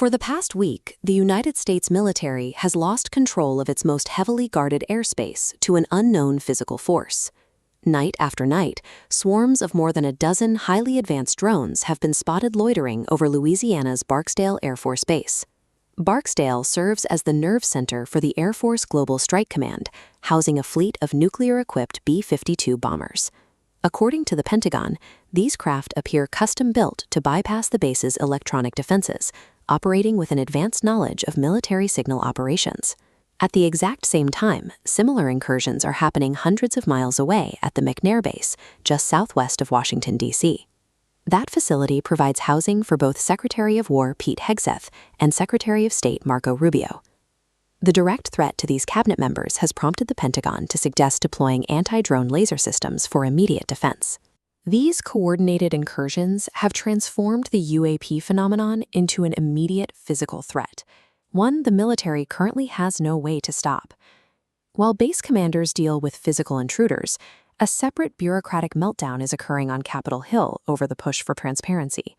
For the past week, the United States military has lost control of its most heavily guarded airspace to an unknown physical force. Night after night, swarms of more than a dozen highly advanced drones have been spotted loitering over Louisiana's Barksdale Air Force Base. Barksdale serves as the nerve center for the Air Force Global Strike Command, housing a fleet of nuclear-equipped B-52 bombers. According to the Pentagon, these craft appear custom-built to bypass the base's electronic defenses, operating with an advanced knowledge of military signal operations. At the exact same time, similar incursions are happening hundreds of miles away at the McNair Base, just southwest of Washington, D.C. That facility provides housing for both Secretary of War Pete Hegseth and Secretary of State Marco Rubio. The direct threat to these cabinet members has prompted the Pentagon to suggest deploying anti-drone laser systems for immediate defense. These coordinated incursions have transformed the UAP phenomenon into an immediate physical threat, one the military currently has no way to stop. While base commanders deal with physical intruders, a separate bureaucratic meltdown is occurring on Capitol Hill over the push for transparency.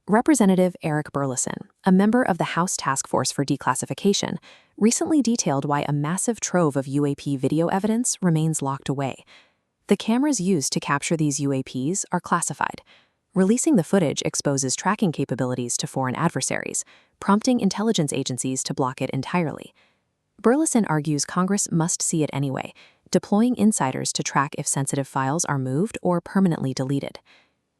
Representative Eric Burleson, a member of the House Task Force for Declassification, recently detailed why a massive trove of UAP video evidence remains locked away. The cameras used to capture these UAPs are classified. Releasing the footage exposes tracking capabilities to foreign adversaries, prompting intelligence agencies to block it entirely. Burleson argues Congress must see it anyway, deploying insiders to track if sensitive files are moved or permanently deleted.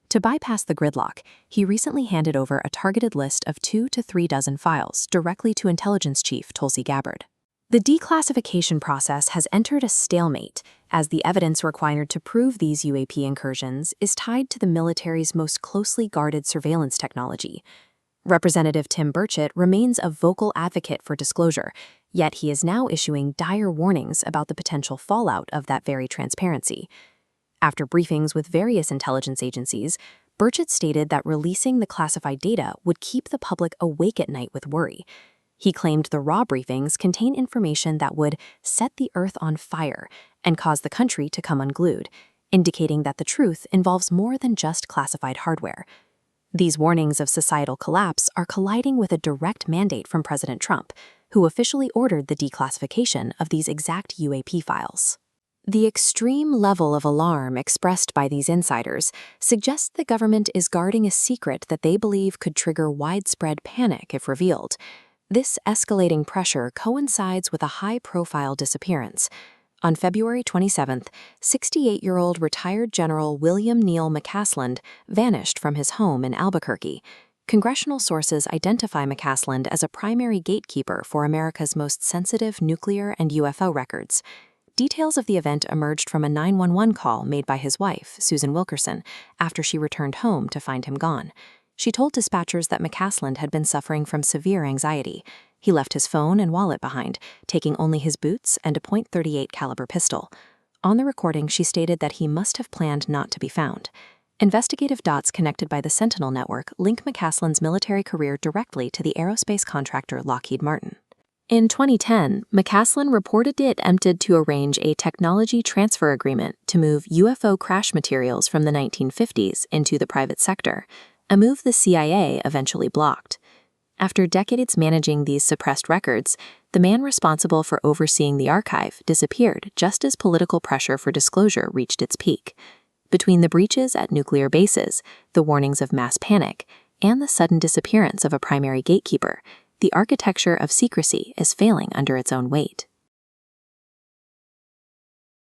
To bypass the gridlock, he recently handed over a targeted list of 2 to 3 dozen files directly to Intelligence Chief Tulsi Gabbard. The declassification process has entered a stalemate, as the evidence required to prove these UAP incursions is tied to the military's most closely guarded surveillance technology. Representative Tim Burchett remains a vocal advocate for disclosure, yet he is now issuing dire warnings about the potential fallout of that very transparency. After briefings with various intelligence agencies, Burchett stated that releasing the classified data would keep the public awake at night with worry. He claimed the raw briefings contain information that would set the earth on fire and cause the country to come unglued, indicating that the truth involves more than just classified hardware. These warnings of societal collapse are colliding with a direct mandate from President Trump, who officially ordered the declassification of these exact UAP files. The extreme level of alarm expressed by these insiders suggests the government is guarding a secret that they believe could trigger widespread panic if revealed. This escalating pressure coincides with a high-profile disappearance. On February 27th, 68-year-old retired General William Neal McCasland vanished from his home in Albuquerque. Congressional sources identify McCasland as a primary gatekeeper for America's most sensitive nuclear and UFO records. Details of the event emerged from a 911 call made by his wife, Susan Wilkerson, after she returned home to find him gone. She told dispatchers that McCasland had been suffering from severe anxiety. He left his phone and wallet behind, taking only his boots and a .38 caliber pistol. On the recording, she stated that he must have planned not to be found. Investigative dots connected by the Sentinel network link McCasland's military career directly to the aerospace contractor Lockheed Martin. In 2010, McCasland reported it attempted to arrange a technology transfer agreement to move UFO crash materials from the 1950s into the private sector, a move the CIA eventually blocked. After decades managing these suppressed records, the man responsible for overseeing the archive disappeared just as political pressure for disclosure reached its peak. Between the breaches at nuclear bases, the warnings of mass panic, and the sudden disappearance of a primary gatekeeper, the architecture of secrecy is failing under its own weight.